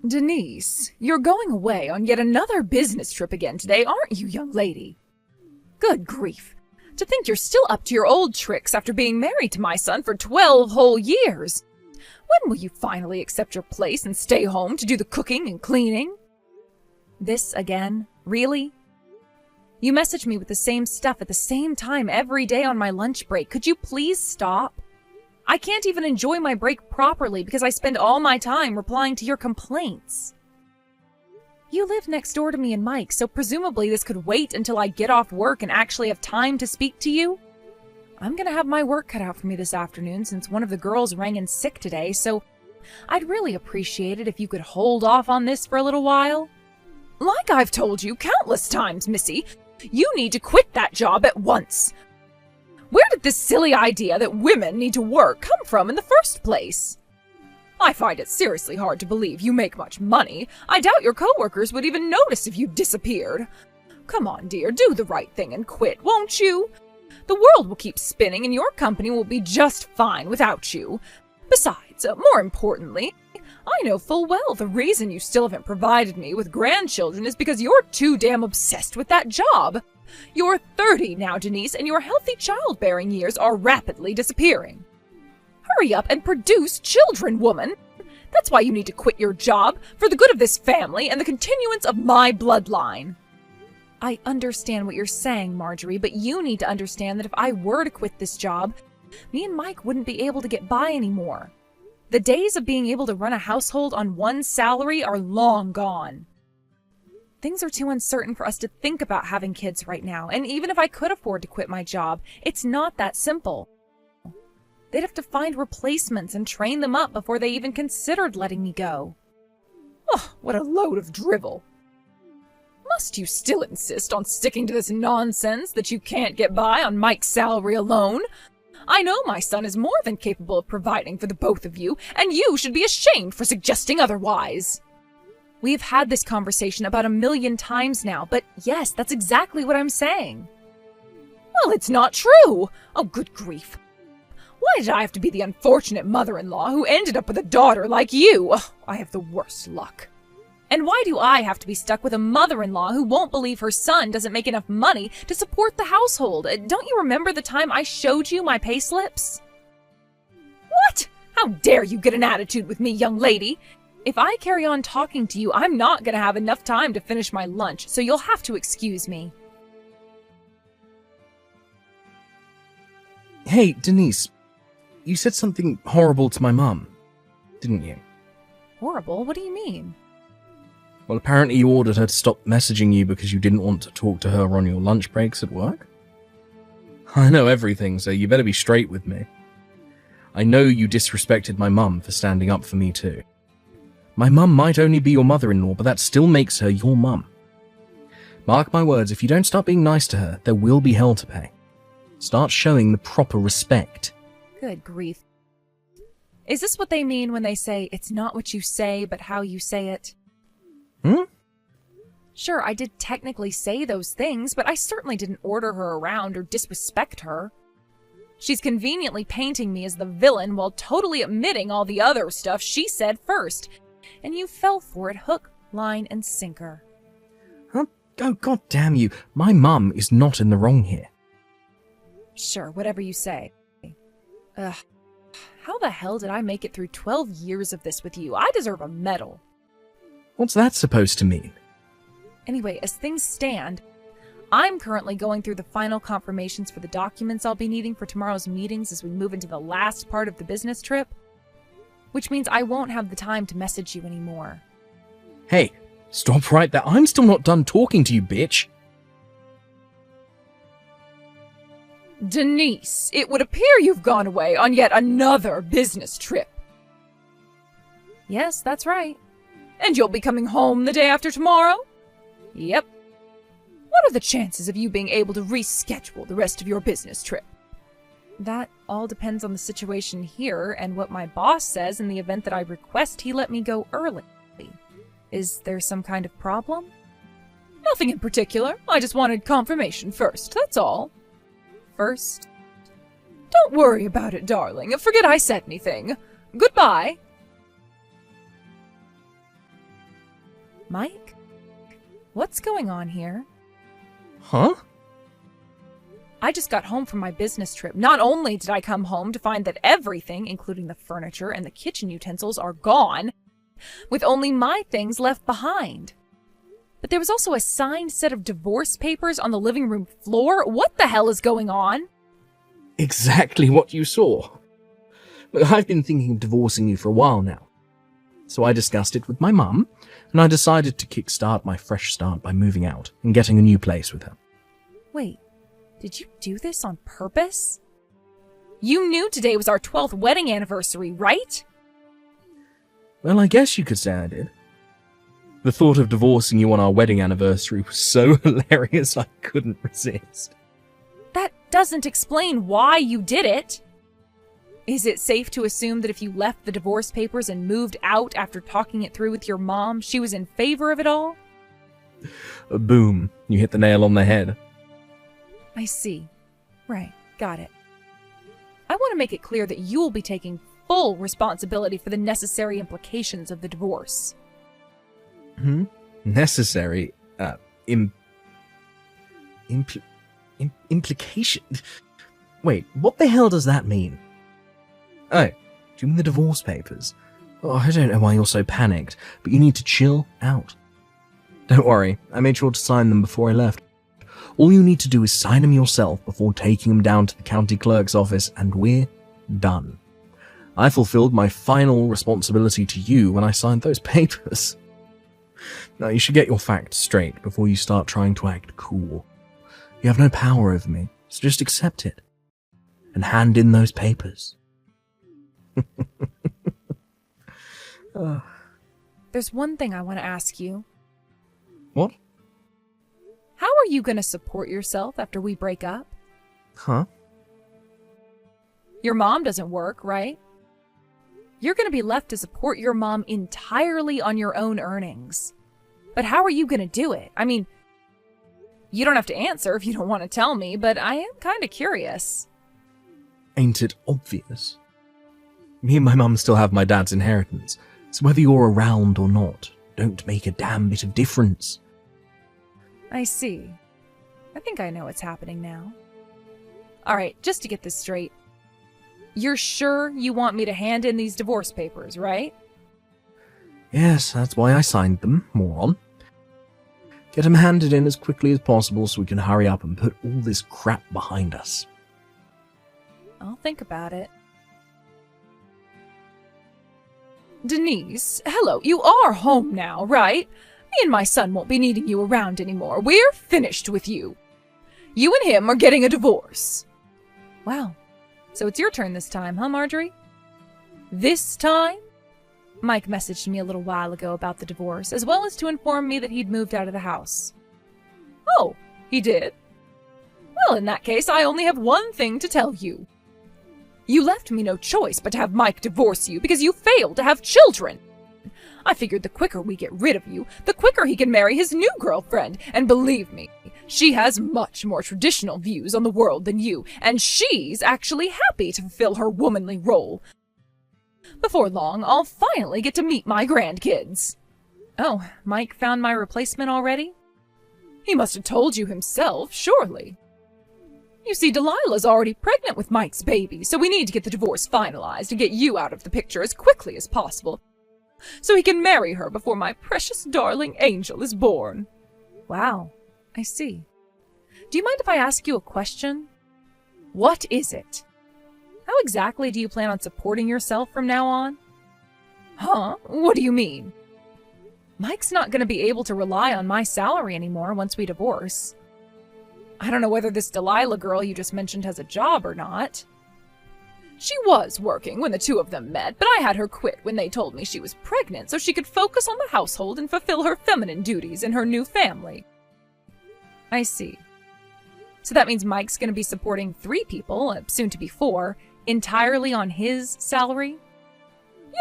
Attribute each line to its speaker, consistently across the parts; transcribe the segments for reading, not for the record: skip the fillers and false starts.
Speaker 1: Denise, you're going away on yet another business trip again today, aren't you, young lady? Good grief. To think you're still up to your old tricks after being married to my son for 12 whole years. When will you finally accept your place and stay home to do the cooking and cleaning? This again? Really? You message me with the same stuff at the same time every day on my lunch break. Could you please stop? I can't even enjoy my break properly because I spend all my time replying to your complaints. You live next door to me and Mike, so presumably this could wait until I get off work and actually have time to speak to you. I'm gonna have my work cut out for me this afternoon since one of the girls rang in sick today, so I'd really appreciate it if you could hold off on this for a little while. Like I've told you countless times, Missy, you need to quit that job at once. Where did this silly idea that women need to work come from in the first place? I find it seriously hard to believe you make much money. I doubt your coworkers would even notice if you disappeared. Come on, dear, do the right thing and quit, won't you? The world will keep spinning and your company will be just fine without you. Besides, more importantly, I know full well the reason you still haven't provided me with grandchildren is because you're too damn obsessed with that job. You're 30 now, Denise, and your healthy childbearing years are rapidly disappearing. Hurry up and produce children, woman. That's why you need to quit your job, for the good of this family and the continuance of my bloodline. I understand what you're saying, Marjorie, but you need to understand that if I were to quit this job, me and Mike wouldn't be able to get by anymore. The days of being able to run a household on one salary are long gone. Things are too uncertain for us to think about having kids right now, and even if I could afford to quit my job, it's not that simple. They'd have to find replacements and train them up before they even considered letting me go. Oh, what a load of drivel. Must you still insist on sticking to this nonsense that you can't get by on Mike's salary alone? I know my son is more than capable of providing for the both of you, and you should be ashamed for suggesting otherwise. We've had this conversation about 1,000,000 times now, but yes, that's exactly what I'm saying. Well, it's not true! Oh, good grief. Why did I have to be the unfortunate mother-in-law who ended up with a daughter like you? Oh, I have the worst luck. And why do I have to be stuck with a mother-in-law who won't believe her son doesn't make enough money to support the household? Don't you remember the time I showed you my pay slips? What? How dare you get an attitude with me, young lady? If I carry on talking to you, I'm not going to have enough time to finish my lunch, so you'll have to excuse me.
Speaker 2: Hey, Denise, you said something horrible to my mum, didn't you?
Speaker 1: Horrible? What do you mean?
Speaker 2: Well, apparently you ordered her to stop messaging you because you didn't want to talk to her on your lunch breaks at work? I know everything, so you better be straight with me. I know you disrespected my mum for standing up for me too. My mum might only be your mother-in-law, but that still makes her your mum. Mark my words, if you don't start being nice to her, there will be hell to pay. Start showing the proper respect.
Speaker 1: Good grief. Is this what they mean when they say, it's not what you say, but how you say it? Sure, I did technically say those things, but I certainly didn't order her around or disrespect her. She's conveniently painting me as the villain while totally omitting all the other stuff she said first. And you fell for it hook, line, and sinker.
Speaker 2: Oh, God damn you. My mum is not in the wrong here.
Speaker 1: Sure, whatever you say. Ugh. How the hell did I make it through 12 years of this with you? I deserve a medal.
Speaker 2: What's that supposed to mean?
Speaker 1: Anyway, as things stand, I'm currently going through the final confirmations for the documents I'll be needing for tomorrow's meetings as we move into the last part of the business trip. Which means I won't have the time to message you anymore.
Speaker 2: Hey, stop right there. I'm still not done talking to you, bitch.
Speaker 1: Denise, it would appear you've gone away on yet another business trip. Yes, that's right. And you'll be coming home the day after tomorrow? Yep. What are the chances of you being able to reschedule the rest of your business trip? That all depends on the situation here and what my boss says in the event that I request he let me go early. Is there some kind of problem? Nothing in particular. I just wanted confirmation first, that's all. First? Don't worry about it, darling. Forget I said anything. Goodbye. Mike? What's going on here?
Speaker 2: Huh?
Speaker 1: I just got home from my business trip. Not only did I come home to find that everything, including the furniture and the kitchen utensils, are gone, with only my things left behind. But there was also a signed set of divorce papers on the living room floor. What the hell is going on?
Speaker 2: Exactly what you saw. Look, I've been thinking of divorcing you for a while now. So I discussed it with my mum, and I decided to kickstart my fresh start by moving out and getting a new place with her.
Speaker 1: Wait, did you do this on purpose? You knew today was our 12th wedding anniversary, right?
Speaker 2: Well, I guess you could say I did. The thought of divorcing you on our wedding anniversary was so hilarious I couldn't resist.
Speaker 1: That doesn't explain why you did it. Is it safe to assume that if you left the divorce papers and moved out after talking it through with your mom, she was in favor of it all?
Speaker 2: Boom, you hit the nail on the head.
Speaker 1: I see. Right, got it. I want to make it clear that you'll be taking full responsibility for the necessary implications of the divorce.
Speaker 2: Necessary, implication? Wait, what the hell does that mean? Oh, do you mean the divorce papers? Oh, I don't know why you're so panicked, but you need to chill out. Don't worry, I made sure to sign them before I left. All you need to do is sign them yourself before taking them down to the county clerk's office, and we're done. I fulfilled my final responsibility to you when I signed those papers. Now, you should get your facts straight before you start trying to act cool. You have no power over me, so just accept it. And hand in those papers.
Speaker 1: There's one thing I want to ask you.
Speaker 2: What?
Speaker 1: How are you going to support yourself after we break up?
Speaker 2: Huh?
Speaker 1: Your mom doesn't work, right? You're going to be left to support your mom entirely on your own earnings. But how are you going to do it? I mean, you don't have to answer if you don't want to tell me, but I am kind of curious.
Speaker 2: Ain't it obvious? Me and my mum still have my dad's inheritance, so whether you're around or not, don't make a damn bit of difference.
Speaker 1: I see. I think I know what's happening now. Alright, just to get this straight. You're sure you want me to hand in these divorce papers, right?
Speaker 2: Yes, that's why I signed them, moron. Get them handed in as quickly as possible so we can hurry up and put all this crap behind us.
Speaker 1: I'll think about it. Denise, hello, you are home now, right? Me and my son won't be needing you around anymore. We're finished with you. You and him are getting a divorce. Wow. So it's your turn this time, huh, Marjorie? This time? Mike messaged me a little while ago about the divorce, as well as to inform me that he'd moved out of the house. Oh, he did? Well, in that case, I only have one thing to tell you. You left me no choice but to have Mike divorce you because you failed to have children. I figured the quicker we get rid of you, the quicker he can marry his new girlfriend. And believe me, she has much more traditional views on the world than you, and she's actually happy to fulfill her womanly role. Before long, I'll finally get to meet my grandkids. Oh, Mike found my replacement already? He must have told you himself, surely. You see, Delilah's already pregnant with Mike's baby, so we need to get the divorce finalized and get you out of the picture as quickly as possible, so he can marry her before my precious darling angel is born. Wow, I see. Do you mind if I ask you a question? What is it? How exactly do you plan on supporting yourself from now on? Huh? What do you mean? Mike's not going to be able to rely on my salary anymore once we divorce. I don't know whether this Delilah girl you just mentioned has a job or not. She was working when the two of them met, but I had her quit when they told me she was pregnant so she could focus on the household and fulfill her feminine duties in her new family. I see. So that means Mike's going to be supporting 3 people, soon to be 4, entirely on his salary?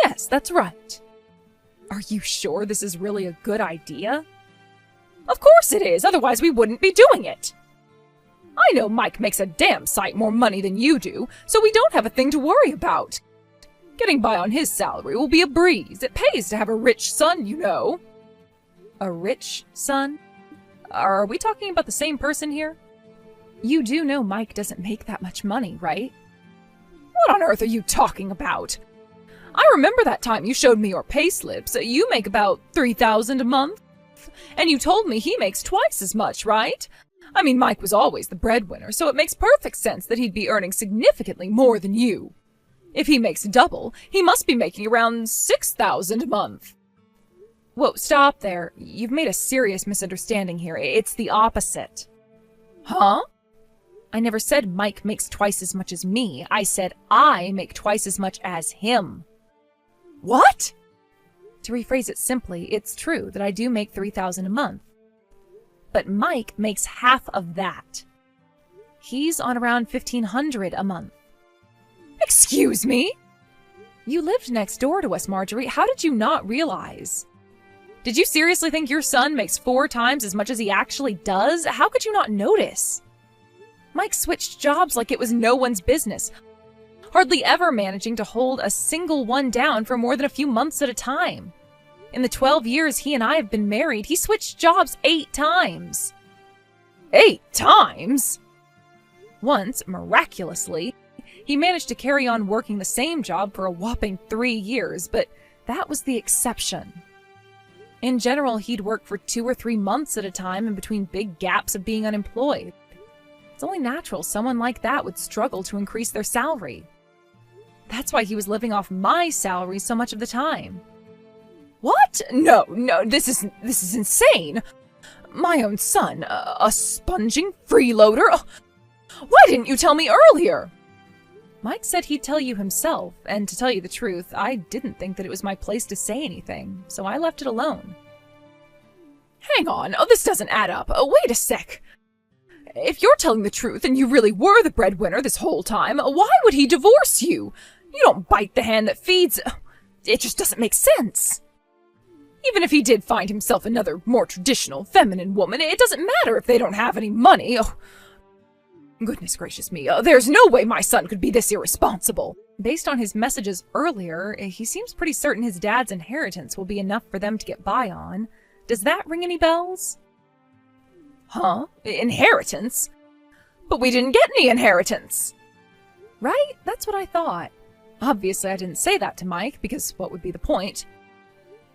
Speaker 1: Yes, that's right. Are you sure this is really a good idea? Of course it is, otherwise we wouldn't be doing it. I know Mike makes a damn sight more money than you do, so we don't have a thing to worry about. Getting by on his salary will be a breeze. It pays to have a rich son, you know. A rich son? Are we talking about the same person here? You do know Mike doesn't make that much money, right? What on earth are you talking about? I remember that time you showed me your payslips. You make about $3,000 a month. And you told me he makes twice as much, right? I mean, Mike was always the breadwinner, so it makes perfect sense that he'd be earning significantly more than you. If he makes double, he must be making around $6,000 a month. Whoa, stop there. You've made a serious misunderstanding here. It's the opposite. Huh? I never said Mike makes twice as much as me. I said I make twice as much as him. What? To rephrase it simply, it's true that I do make $3,000 a month. But Mike makes half of that. He's on around $1,500 a month. Excuse me? You lived next door to us, Marjorie. How did you not realize? Did you seriously think your son makes 4 times as much as he actually does? How could you not notice? Mike switched jobs like it was no one's business, hardly ever managing to hold a single one down for more than a few months at a time. In the 12 years he and I have been married, he switched jobs 8 times. 8 times? Once, miraculously, he managed to carry on working the same job for a whopping 3 years, but that was the exception. In general, he'd work for 2 or 3 months at a time in between big gaps of being unemployed. It's only natural someone like that would struggle to increase their salary. That's why he was living off my salary so much of the time. What? No, this is insane. My own son, a sponging freeloader? Why didn't you tell me earlier? Mike said he'd tell you himself, and to tell you the truth, I didn't think that it was my place to say anything, so I left it alone. Hang on, this doesn't add up. Wait a sec. If you're telling the truth and you really were the breadwinner this whole time, why would he divorce you? You don't bite the hand that feeds. It just doesn't make sense. Even if he did find himself another more traditional, feminine woman, it doesn't matter if they don't have any money. Oh, goodness gracious me, there's no way my son could be this irresponsible. Based on his messages earlier, he seems pretty certain his dad's inheritance will be enough for them to get by on. Does that ring any bells? Huh? Inheritance? But we didn't get any inheritance! Right? That's what I thought. Obviously, I didn't say that to Mike, because what would be the point?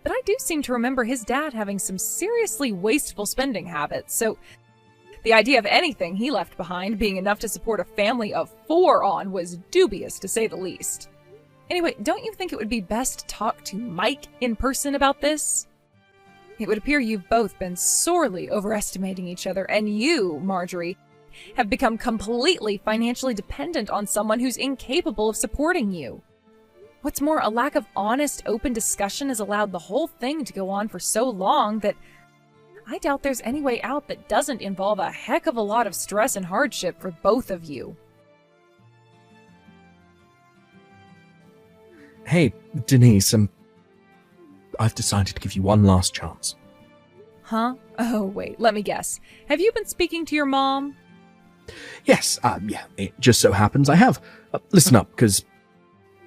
Speaker 1: But I do seem to remember his dad having some seriously wasteful spending habits, so the idea of anything he left behind being enough to support a family of 4 on was dubious, to say the least. Anyway, don't you think it would be best to talk to Mike in person about this? It would appear you've both been sorely overestimating each other, and you, Marjorie, have become completely financially dependent on someone who's incapable of supporting you. What's more, a lack of honest, open discussion has allowed the whole thing to go on for so long that I doubt there's any way out that doesn't involve a heck of a lot of stress and hardship for both of you.
Speaker 2: Hey, Denise, I've decided to give you one last chance.
Speaker 1: Huh? Oh, wait, let me guess. Have you been speaking to your mom?
Speaker 2: Yes, yeah, it just so happens I have. Listen up, because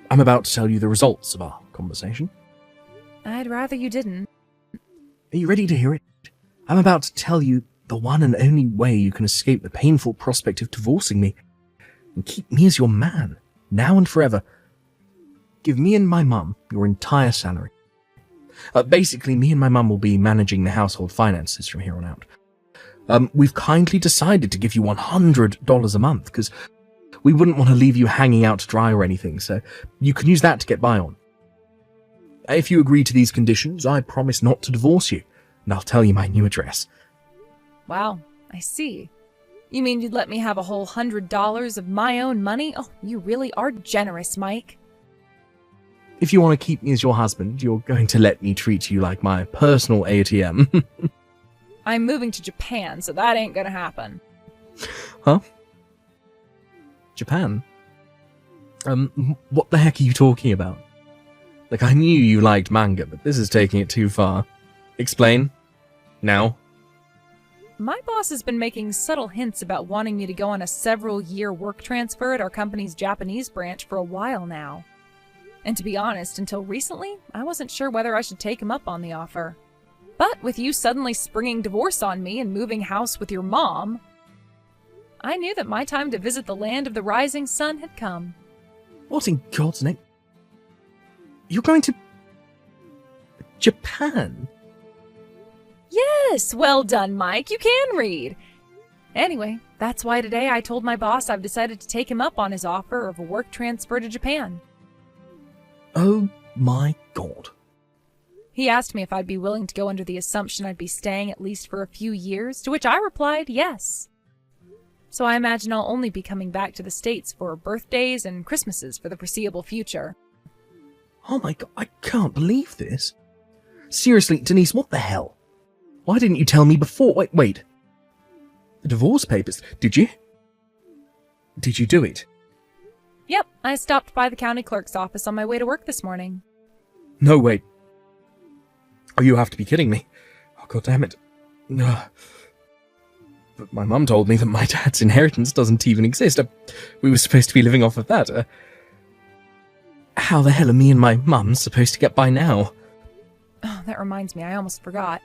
Speaker 2: I'm about to tell you the results of our conversation.
Speaker 1: I'd rather you didn't.
Speaker 2: Are you ready to hear it? I'm about to tell you the one and only way you can escape the painful prospect of divorcing me and keep me as your man, now and forever. Give me and my mum your entire salary. Basically, me and my mum will be managing the household finances from here on out. We've kindly decided to give you $100 a month, because we wouldn't want to leave you hanging out to dry or anything, so you can use that to get by on. If you agree to these conditions, I promise not to divorce you, and I'll tell you my new address.
Speaker 1: Wow, I see. You mean you'd let me have a whole $100 of my own money? Oh, you really are generous, Mike.
Speaker 2: If you want to keep me as your husband, you're going to let me treat you like my personal ATM.
Speaker 1: I'm moving to Japan, so that ain't gonna happen.
Speaker 2: Huh? Japan? What the heck are you talking about? Like, I knew you liked manga, but this is taking it too far. Explain. Now.
Speaker 1: My boss has been making subtle hints about wanting me to go on a several-year work transfer at our company's Japanese branch for a while now. And to be honest, until recently, I wasn't sure whether I should take him up on the offer. But with you suddenly springing divorce on me and moving house with your mom, I knew that my time to visit the land of the rising sun had come.
Speaker 2: What in God's name? You're going to Japan?
Speaker 1: Yes, well done, Mike. You can read. Anyway, that's why today I told my boss I've decided to take him up on his offer of a work transfer to Japan.
Speaker 2: Oh my God.
Speaker 1: He asked me if I'd be willing to go under the assumption I'd be staying at least for a few years, to which I replied yes. So I imagine I'll only be coming back to the States for birthdays and Christmases for the foreseeable future.
Speaker 2: Oh my God, I can't believe this. Seriously, Denise, what the hell? Why didn't you tell me before? Wait. The divorce papers, did you? Did you do it?
Speaker 1: Yep, I stopped by the county clerk's office on my way to work this morning.
Speaker 2: No, wait. Oh, you have to be kidding me. Oh, God damn it. Ugh. But my mum told me that my dad's inheritance doesn't even exist. We were supposed to be living off of that. How the hell are me and my mum supposed to get by now?
Speaker 1: Oh, that reminds me, I almost forgot.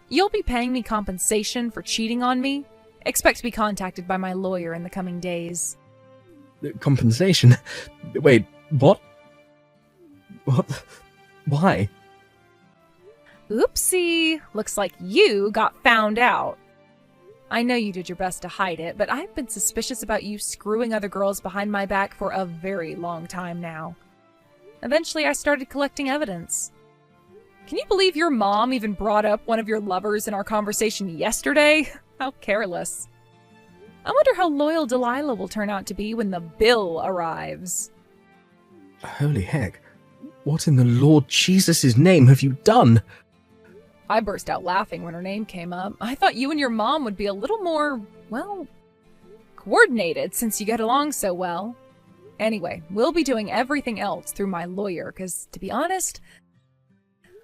Speaker 1: You'll be paying me compensation for cheating on me. Expect to be contacted by my lawyer in the coming days.
Speaker 2: Compensation? Wait, what? What? Why?
Speaker 1: Oopsie. Looks like you got found out. I know you did your best to hide it, but I've been suspicious about you screwing other girls behind my back for a very long time now. Eventually, I started collecting evidence. Can you believe your mom even brought up one of your lovers in our conversation yesterday? How careless. I wonder how loyal Delilah will turn out to be when the bill arrives.
Speaker 2: Holy heck. What in the Lord Jesus' name have you done?
Speaker 1: I burst out laughing when her name came up. I thought you and your mom would be a little more, well, coordinated since you get along so well. Anyway, we'll be doing everything else through my lawyer, because, to be honest,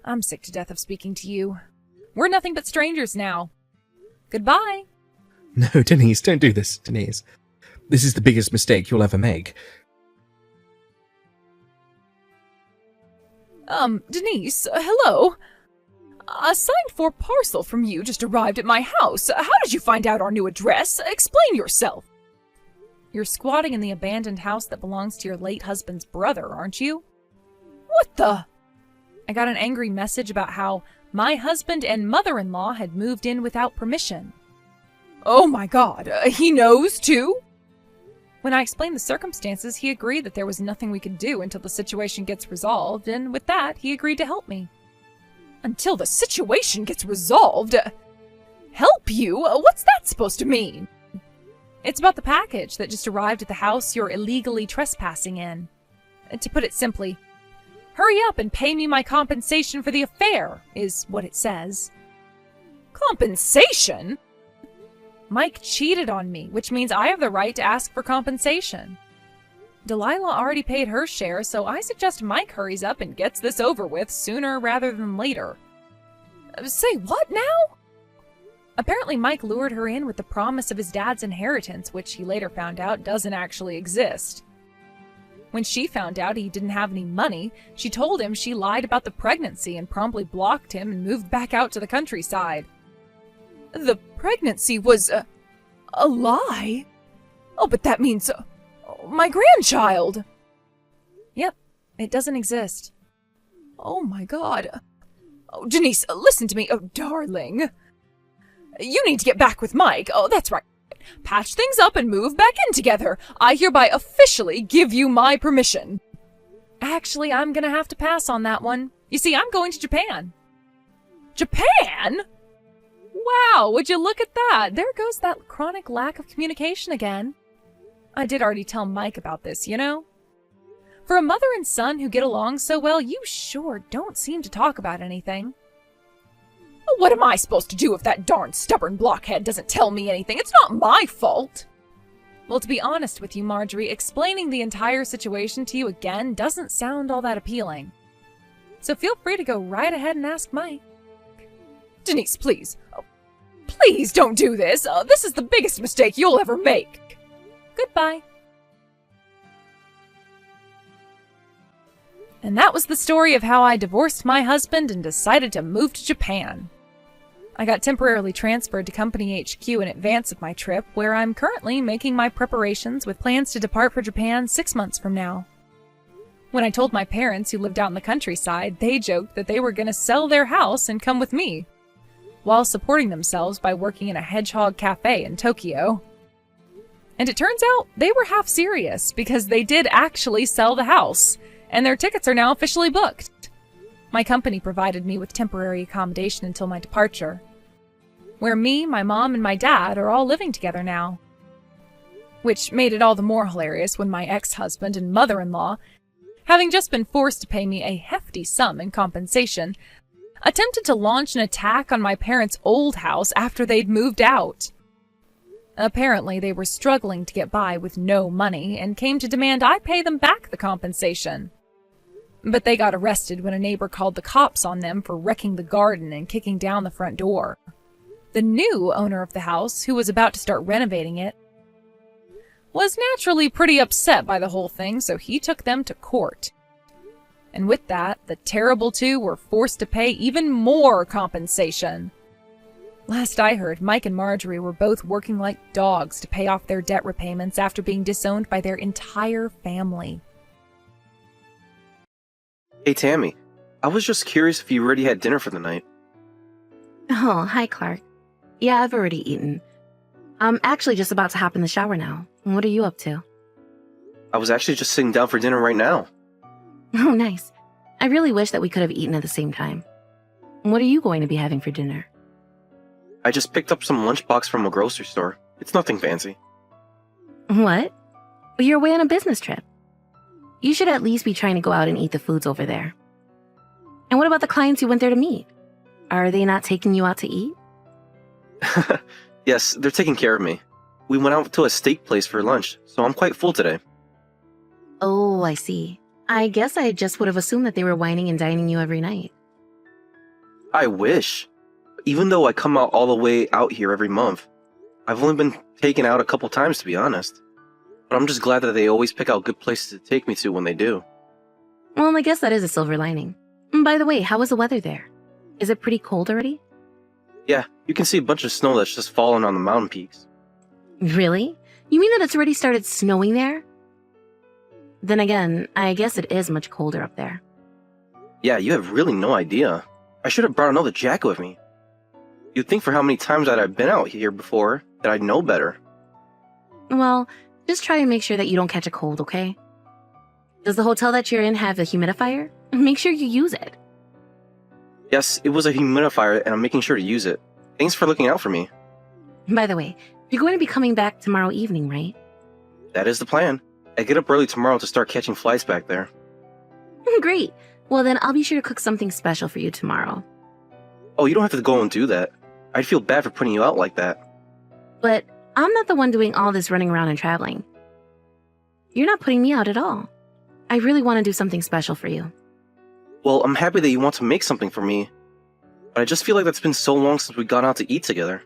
Speaker 1: I'm sick to death of speaking to you. We're nothing but strangers now. Goodbye.
Speaker 2: No, Denise, don't do this, Denise. This is the biggest mistake you'll ever make.
Speaker 1: Denise, hello? A signed-for parcel from you just arrived at my house. How did you find out our new address? Explain yourself. You're squatting in the abandoned house that belongs to your late husband's brother, aren't you? What the? I got an angry message about how my husband and mother-in-law had moved in without permission. Oh my God, he knows too? When I explained the circumstances, he agreed that there was nothing we could do until the situation gets resolved, and with that, he agreed to help me. Until the situation gets resolved? Help you? What's that supposed to mean? It's about the package that just arrived at the house you're illegally trespassing in. To put it simply, hurry up and pay me my compensation for the affair, is what it says. Compensation? Mike cheated on me, which means I have the right to ask for compensation. Delilah already paid her share, so I suggest Mike hurries up and gets this over with sooner rather than later. Say what now? Apparently Mike lured her in with the promise of his dad's inheritance, which he later found out doesn't actually exist. When she found out he didn't have any money, she told him she lied about the pregnancy and promptly blocked him and moved back out to the countryside. The pregnancy was a lie? Oh, but that means my grandchild! Yep, it doesn't exist. Oh my God. Oh, Denise, listen to me. Oh, darling. You need to get back with Mike. Oh, that's right. Patch things up and move back in together. I hereby officially give you my permission. Actually, I'm gonna have to pass on that one. You see, I'm going to Japan. Japan? Wow, would you look at that? There goes that chronic lack of communication again. I did already tell Mike about this, you know? For a mother and son who get along so well, you sure don't seem to talk about anything. What am I supposed to do if that darn stubborn blockhead doesn't tell me anything? It's not my fault. Well, to be honest with you, Marjorie, explaining the entire situation to you again doesn't sound all that appealing. So feel free to go right ahead and ask Mike. Denise, please. Oh, please don't do this. This is the biggest mistake you'll ever make. Goodbye. And that was the story of how I divorced my husband and decided to move to Japan. I got temporarily transferred to Company HQ in advance of my trip, where I'm currently making my preparations with plans to depart for Japan 6 months from now. When I told my parents, who lived out in the countryside, they joked that they were going to sell their house and come with me, while supporting themselves by working in a hedgehog cafe in Tokyo. And it turns out they were half serious, because they did actually sell the house, and their tickets are now officially booked. My company provided me with temporary accommodation until my departure, where me, my mom, and my dad are all living together now. Which made it all the more hilarious when my ex-husband and mother-in-law, having just been forced to pay me a hefty sum in compensation, attempted to launch an attack on my parents' old house after they'd moved out. Apparently, they were struggling to get by with no money and came to demand I pay them back the compensation. But they got arrested when a neighbor called the cops on them for wrecking the garden and kicking down the front door. The new owner of the house, who was about to start renovating it, was naturally pretty upset by the whole thing, so he took them to court. And with that, the terrible two were forced to pay even more compensation. Last I heard, Mike and Marjorie were both working like dogs to pay off their debt repayments after being disowned by their entire family.
Speaker 3: Hey Tammy, I was just curious if you already had dinner for the night.
Speaker 4: Oh, hi, Clark. Yeah, I've already eaten. I'm actually just about to hop in the shower now. What are you up to?
Speaker 3: I was actually just sitting down for dinner right now.
Speaker 4: Oh, nice. I really wish that we could have eaten at the same time. What are you going to be having for dinner?
Speaker 3: I just picked up some lunchbox from a grocery store. It's nothing fancy.
Speaker 4: What? Well, you're away on a business trip. You should at least be trying to go out and eat the foods over there. And what about the clients you went there to meet? Are they not taking you out to eat?
Speaker 3: Yes, they're taking care of me. We went out to a steak place for lunch, so I'm quite full today.
Speaker 4: Oh, I see. I guess I just would have assumed that they were whining and dining you every night.
Speaker 3: I wish. Even though I come out all the way out here every month, I've only been taken out a couple times, to be honest. But I'm just glad that they always pick out good places to take me to when they do.
Speaker 4: Well, I guess that is a silver lining. By the way, how was the weather there? Is it pretty cold already?
Speaker 3: Yeah, you can see a bunch of snow that's just fallen on the mountain peaks.
Speaker 4: Really? You mean that it's already started snowing there? Then again, I guess it is much colder up there.
Speaker 3: Yeah, you have really no idea. I should have brought another jacket with me. You'd think for how many times that I've been out here before that I'd know better.
Speaker 4: Well, just try and make sure that you don't catch a cold, okay? Does the hotel that you're in have a humidifier? Make sure you use it.
Speaker 3: Yes, it was a humidifier and I'm making sure to use it. Thanks for looking out for me.
Speaker 4: By the way, you're going to be coming back tomorrow evening, right?
Speaker 3: That is the plan. I get up early tomorrow to start catching flights back there.
Speaker 4: Great. Well, then I'll be sure to cook something special for you tomorrow.
Speaker 3: Oh, you don't have to go and do that. I'd feel bad for putting you out like that.
Speaker 4: But I'm not the one doing all this running around and traveling. You're not putting me out at all. I really want to do something special for you.
Speaker 3: Well, I'm happy that you want to make something for me, but I just feel like that's been so long since we got out to eat together.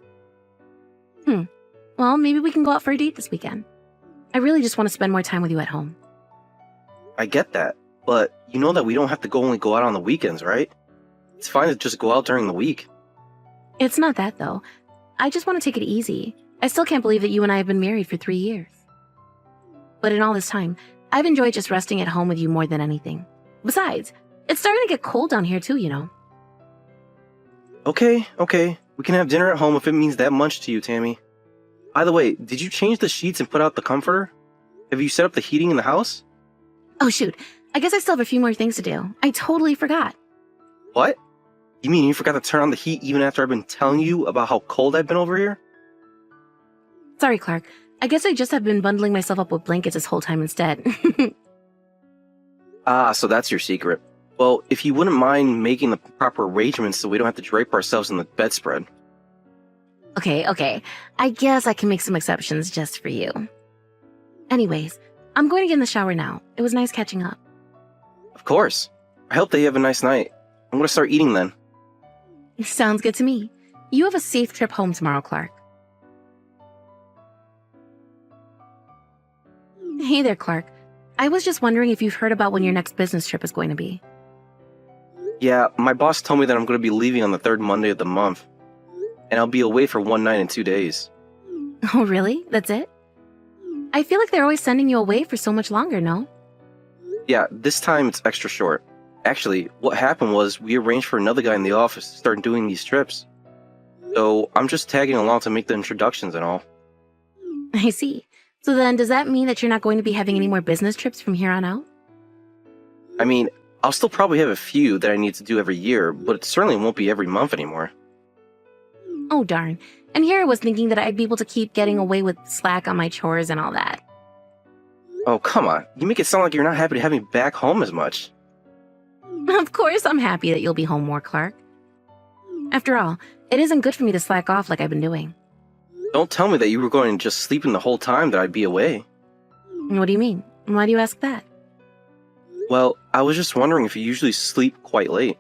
Speaker 4: Well, maybe we can go out for a date this weekend. I really just want to spend more time with you at home.
Speaker 3: I get that, but you know that we don't have to only go out on the weekends, right? It's fine to just go out during the week.
Speaker 4: It's not that, though. I just want to take it easy. I still can't believe that you and I have been married for 3 years. But in all this time, I've enjoyed just resting at home with you more than anything. Besides, it's starting to get cold down here too, you know.
Speaker 3: Okay. We can have dinner at home if it means that much to you, Tammy. By the way, did you change the sheets and put out the comforter? Have you set up the heating in the house?
Speaker 4: Oh shoot, I guess I still have a few more things to do. I totally forgot.
Speaker 3: What? You mean you forgot to turn on the heat even after I've been telling you about how cold I've been over here?
Speaker 4: Sorry, Clark. I guess I just have been bundling myself up with blankets this whole time instead.
Speaker 3: Ah, so that's your secret. Well, if you wouldn't mind making the proper arrangements so we don't have to drape ourselves in the bedspread.
Speaker 4: Okay. I guess I can make some exceptions just for you. Anyways, I'm going to get in the shower now. It was nice catching up.
Speaker 3: Of course. I hope that you have a nice night. I'm going to start eating then.
Speaker 4: Sounds good to me. You have a safe trip home tomorrow, Clark. Hey there, Clark. I was just wondering if you've heard about when your next business trip is going to be.
Speaker 3: Yeah, my boss told me that I'm going to be leaving on the third Monday of the month. and I'll be away for 1 night and 2 days.
Speaker 4: Oh, really? That's it? I feel like they're always sending you away for so much longer, no?
Speaker 3: Yeah, this time it's extra short. Actually, what happened was we arranged for another guy in the office to start doing these trips. So I'm just tagging along to make the introductions and all.
Speaker 4: I see. So then, does that mean that you're not going to be having any more business trips from here on out?
Speaker 3: I mean, I'll still probably have a few that I need to do every year, but it certainly won't be every month anymore.
Speaker 4: Oh, darn. And here I was thinking that I'd be able to keep getting away with slack on my chores and all that.
Speaker 3: Oh, come on. You make it sound like you're not happy to have me back home as much.
Speaker 4: Of course, I'm happy that you'll be home more, Clark. After all, it isn't good for me to slack off like I've been doing.
Speaker 3: Don't tell me that you were going to just sleep in the whole time that I'd be away.
Speaker 4: What do you mean? Why do you ask that?
Speaker 3: Well, I was just wondering if you usually sleep quite late.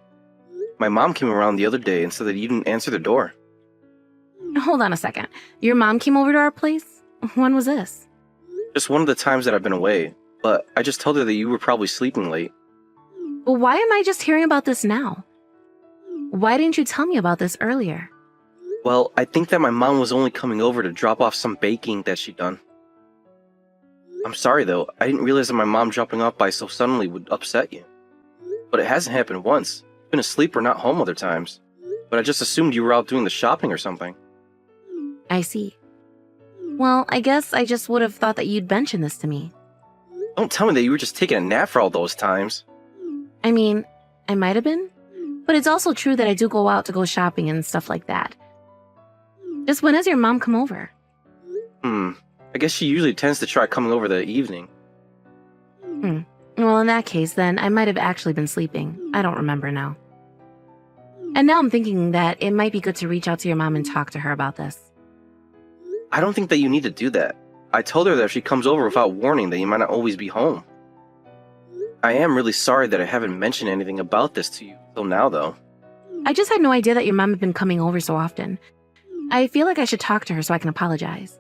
Speaker 3: My mom came around the other day and said that you didn't answer the door.
Speaker 4: Hold on a second. Your mom came over to our place? When was this?
Speaker 3: Just one of the times that I've been away, but I just told her that you were probably sleeping late.
Speaker 4: Well, why am I just hearing about this now? Why didn't you tell me about this earlier?
Speaker 3: Well, I think that my mom was only coming over to drop off some baking that she'd done. I'm sorry though, I didn't realize that my mom dropping off by so suddenly would upset you. But it hasn't happened once. You've been asleep or not home other times. But I just assumed you were out doing the shopping or something.
Speaker 4: I see. Well, I guess I just would have thought that you'd mention this to me.
Speaker 3: Don't tell me that you were just taking a nap for all those times.
Speaker 4: I mean, I might have been. But it's also true that I do go out to go shopping and stuff like that. Just when does your mom come over?
Speaker 3: I guess she usually tends to try coming over the evening.
Speaker 4: Well, in that case, then I might have actually been sleeping. I don't remember now. And now I'm thinking that it might be good to reach out to your mom and talk to her about this.
Speaker 3: I don't think that you need to do that. I told her that if she comes over without warning that you might not always be home. I am really sorry that I haven't mentioned anything about this to you till now, though.
Speaker 4: I just had no idea that your mom had been coming over so often. I feel like I should talk to her so I can apologize.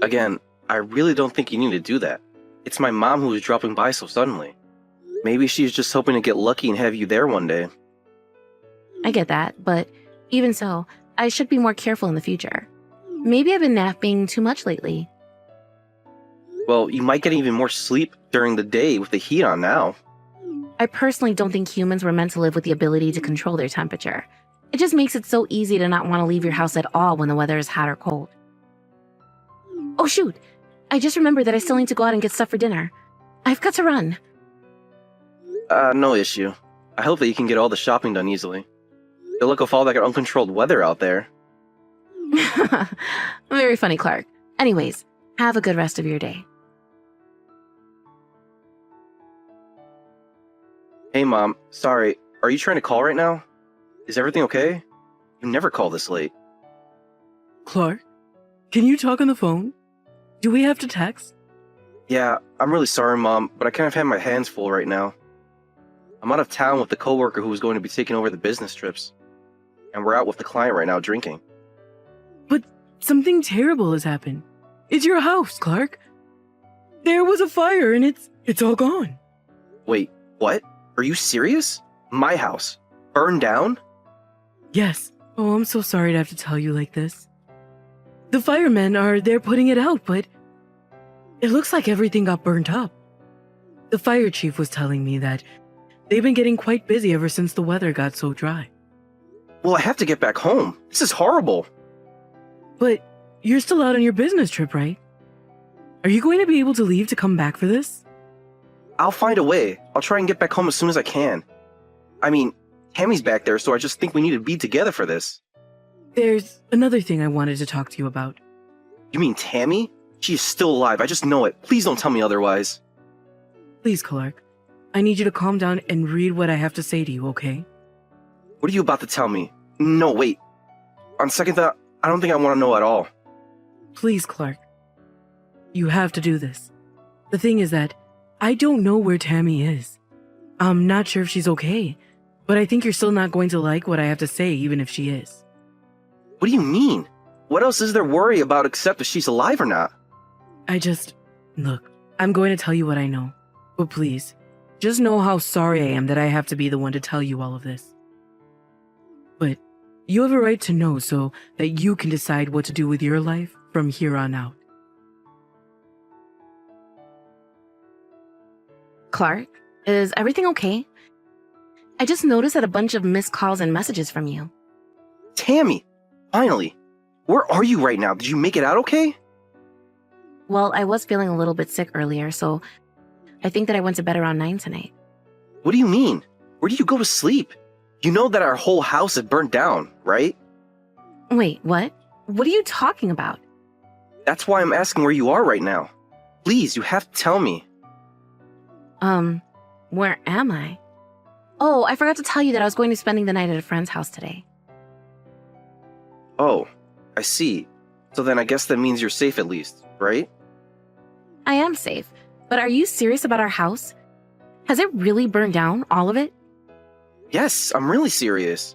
Speaker 3: Again, I really don't think you need to do that. It's my mom who was dropping by so suddenly. Maybe she's just hoping to get lucky and have you there one day.
Speaker 4: I get that, but even so, I should be more careful in the future. Maybe I've been napping too much lately.
Speaker 3: Well, you might get even more sleep during the day with the heat on now.
Speaker 4: I personally don't think humans were meant to live with the ability to control their temperature. It just makes it so easy to not want to leave your house at all when the weather is hot or cold. Oh shoot! I just remembered that I still need to go out and get stuff for dinner. I've got to run.
Speaker 3: No issue. I hope that you can get all the shopping done easily. Good luck with all that uncontrolled weather out there.
Speaker 4: Very funny, Clark. Anyways, have a good rest of your day.
Speaker 3: Hey Mom, sorry, are you trying to call right now? Is everything okay? You never call this late.
Speaker 5: Clark, can you talk on the phone? Do we have to text?
Speaker 3: Yeah, I'm really sorry Mom, but I kind of have my hands full right now. I'm out of town with the coworker who was going to be taking over the business trips. And we're out with the client right now drinking.
Speaker 5: But something terrible has happened. It's your house, Clark. There was a fire and it's all gone.
Speaker 3: Wait, what? Are you serious? My house? Burned down?
Speaker 5: Yes. Oh, I'm so sorry to have to tell you like this. The firemen are there putting it out, but it looks like everything got burnt up. The fire chief was telling me that they've been getting quite busy ever since the weather got so dry.
Speaker 3: Well, I have to get back home. This is horrible.
Speaker 5: But you're still out on your business trip, right? Are you going to be able to leave to come back for this?
Speaker 3: I'll find a way. I'll try and get back home as soon as I can. I mean, Tammy's back there, so I just think we need to be together for this.
Speaker 5: There's another thing I wanted to talk to you about.
Speaker 3: You mean Tammy? She is still alive, I just know it. Please don't tell me otherwise.
Speaker 5: Please, Clark. I need you to calm down and read what I have to say to you, okay?
Speaker 3: What are you about to tell me? No, wait. On second thought, I don't think I want to know at all.
Speaker 5: Please, Clark. You have to do this. The thing is that I don't know where Tammy is. I'm not sure if she's okay, but I think you're still not going to like what I have to say even if she is.
Speaker 3: What do you mean? What else is there worry about except if she's alive or not?
Speaker 5: Look, I'm going to tell you what I know, but please, just know how sorry I am that I have to be the one to tell you all of this. But You have a right to know so that you can decide what to do with your life from here on out.
Speaker 4: Clark, is everything okay? I just noticed that a bunch of missed calls and messages from you.
Speaker 3: Tammy, finally. Where are you right now? Did you make it out okay?
Speaker 4: Well, I was feeling a little bit sick earlier, so I think that I went to bed around 9 tonight.
Speaker 3: What do you mean? Where did you go to sleep? You know that our whole house had burnt down, right?
Speaker 4: Wait, what? What are you talking about?
Speaker 3: That's why I'm asking where you are right now. Please, you have to tell me.
Speaker 4: Where am I? Oh, I forgot to tell you that I was going to be spending the night at a friend's house today.
Speaker 3: Oh, I see. So then I guess that means you're safe at least, right?
Speaker 4: I am safe, but are you serious about our house? Has it really burned down, all of it?
Speaker 3: Yes, I'm really serious.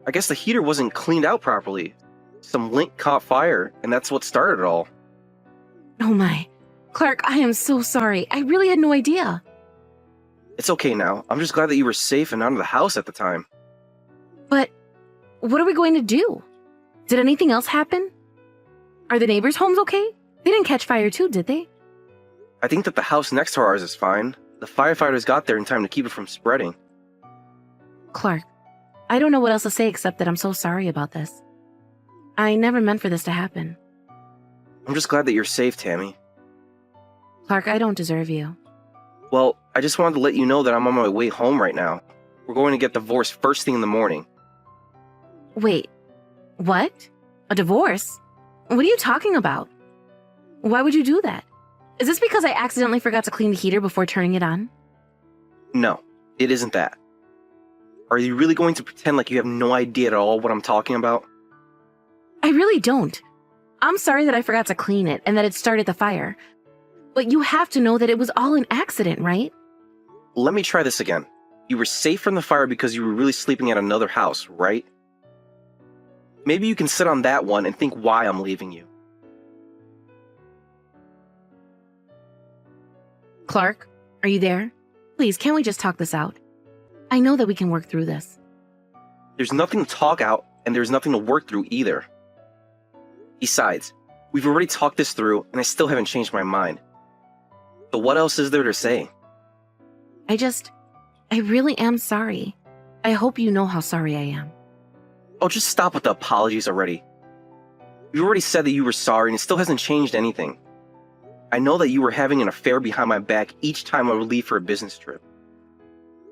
Speaker 3: I guess the heater wasn't cleaned out properly. Some link caught fire, and that's what started it all.
Speaker 4: Oh my. Clark, I am so sorry. I really had no idea.
Speaker 3: It's okay now. I'm just glad that you were safe and out of the house at the time.
Speaker 4: But what are we going to do? Did anything else happen? Are the neighbors' homes okay? They didn't catch fire too, did they?
Speaker 3: I think that the house next to ours is fine. The firefighters got there in time to keep it from spreading.
Speaker 4: Clark, I don't know what else to say except that I'm so sorry about this. I never meant for this to happen.
Speaker 3: I'm just glad that you're safe, Tammy.
Speaker 4: Clark, I don't deserve you.
Speaker 3: Well, I just wanted to let you know that I'm on my way home right now. We're going to get divorced first thing in the morning.
Speaker 4: Wait, what? A divorce? What are you talking about? Why would you do that? Is this because I accidentally forgot to clean the heater before turning it on?
Speaker 3: No, it isn't that. Are you really going to pretend like you have no idea at all what I'm talking about?
Speaker 4: I really don't. I'm sorry that I forgot to clean it and that it started the fire. But you have to know that it was all an accident, right?
Speaker 3: Let me try this again. You were safe from the fire because you were really sleeping at another house, right? Maybe you can sit on that one and think why I'm leaving you.
Speaker 4: Clark, are you there? Please, can't we just talk this out? I know that we can work through this.
Speaker 3: There's nothing to talk out, and there's nothing to work through either. Besides, we've already talked this through, and I still haven't changed my mind. So what else is there to say?
Speaker 4: I really am sorry. I hope you know how sorry I am.
Speaker 3: Oh, just stop with the apologies already. You already said that you were sorry, and it still hasn't changed anything. I know that you were having an affair behind my back each time I would leave for a business trip.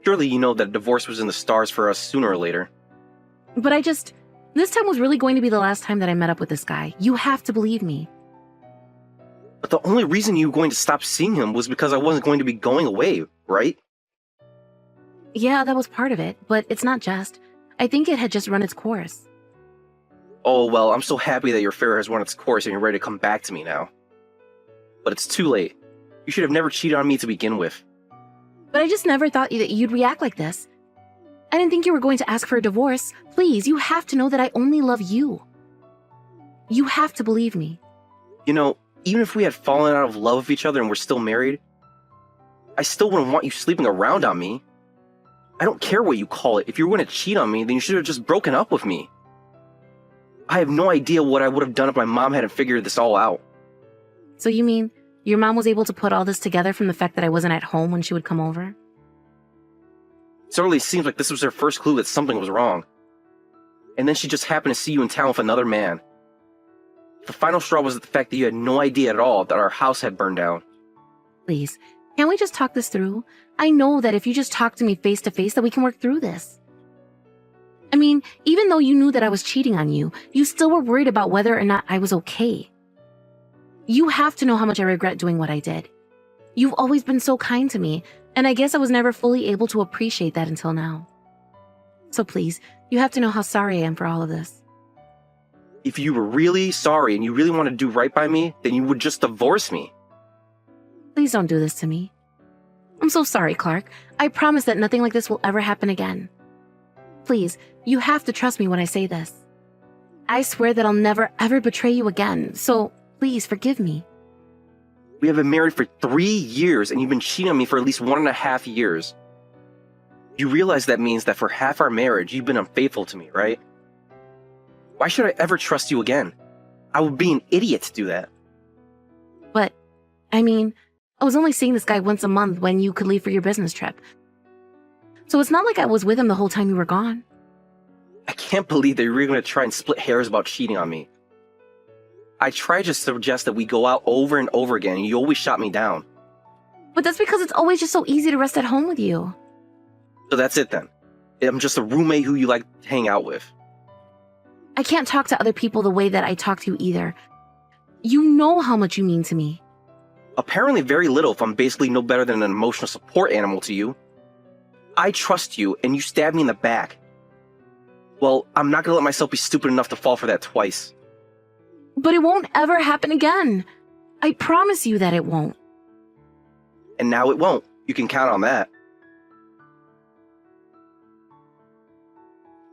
Speaker 3: Surely you know that divorce was in the stars for us sooner or later.
Speaker 4: But this time was really going to be the last time that I met up with this guy. You have to believe me.
Speaker 3: But the only reason you were going to stop seeing him was because I wasn't going to be going away, right?
Speaker 4: Yeah, that was part of it, but it's not just. I think it had just run its course.
Speaker 3: Oh, well, I'm so happy that your affair has run its course and you're ready to come back to me now. But it's too late. You should have never cheated on me to begin with.
Speaker 4: But I just never thought that you'd react like this. I didn't think you were going to ask for a divorce. Please, you have to know that I only love you. You have to believe me.
Speaker 3: You know, even if we had fallen out of love with each other and we're still married, I still wouldn't want you sleeping around on me. I don't care what you call it. If you were going to cheat on me, then you should have just broken up with me. I have no idea what I would have done if my mom hadn't figured this all out.
Speaker 4: So you mean your mom was able to put all this together from the fact that I wasn't at home when she would come over?
Speaker 3: Certainly seems like this was her first clue that something was wrong. And then she just happened to see you in town with another man. The final straw was the fact that you had no idea at all that our house had burned down.
Speaker 4: Please, can't we just talk this through? I know that if you just talk to me face to face that we can work through this. I mean, even though you knew that I was cheating on you, you still were worried about whether or not I was okay. You have to know how much I regret doing what I did. You've always been so kind to me, and I guess I was never fully able to appreciate that until now. So please, you have to know how sorry I am for all of this.
Speaker 3: If you were really sorry and you really wanted to do right by me, then you would just divorce me.
Speaker 4: Please don't do this to me. I'm so sorry, Clark. I promise that nothing like this will ever happen again. Please, you have to trust me when I say this. I swear that I'll never ever betray you again, so please forgive me.
Speaker 3: We have been married for 3 years and you've been cheating on me for at least 1.5 years. You realize that means that for half our marriage, you've been unfaithful to me, right? Why should I ever trust you again? I would be an idiot to do that.
Speaker 4: But, I mean, I was only seeing this guy once a month when you could leave for your business trip. So it's not like I was with him the whole time you were gone.
Speaker 3: I can't believe that you're going to try and split hairs about cheating on me. I tried to suggest that we go out over and over again, and you always shot me down.
Speaker 4: But that's because it's always just so easy to rest at home with you.
Speaker 3: So that's it then. I'm just a roommate who you like to hang out with.
Speaker 4: I can't talk to other people the way that I talk to you either. You know how much you mean to me.
Speaker 3: Apparently very little if I'm basically no better than an emotional support animal to you. I trust you, and you stabbed me in the back. Well, I'm not gonna let myself be stupid enough to fall for that twice.
Speaker 4: But it won't ever happen again. I promise you that it won't.
Speaker 3: And now it won't. You can count on that.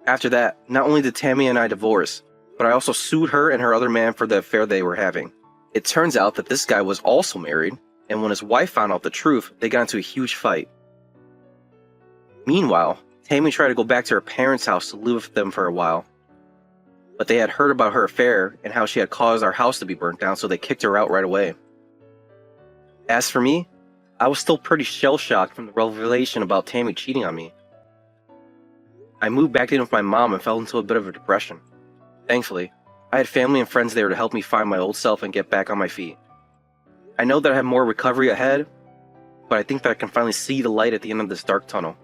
Speaker 3: After that, not only did Tammy and I divorce, but I also sued her and her other man for the affair they were having. It turns out that this guy was also married, and when his wife found out the truth, they got into a huge fight. Meanwhile, Tammy tried to go back to her parents' house to live with them for a while. But they had heard about her affair and how she had caused our house to be burnt down, so they kicked her out right away. As for me, I was still pretty shell-shocked from the revelation about Tammy cheating on me. I moved back in with my mom and fell into a bit of a depression. Thankfully, I had family and friends there to help me find my old self and get back on my feet. I know that I have more recovery ahead, but I think that I can finally see the light at the end of this dark tunnel.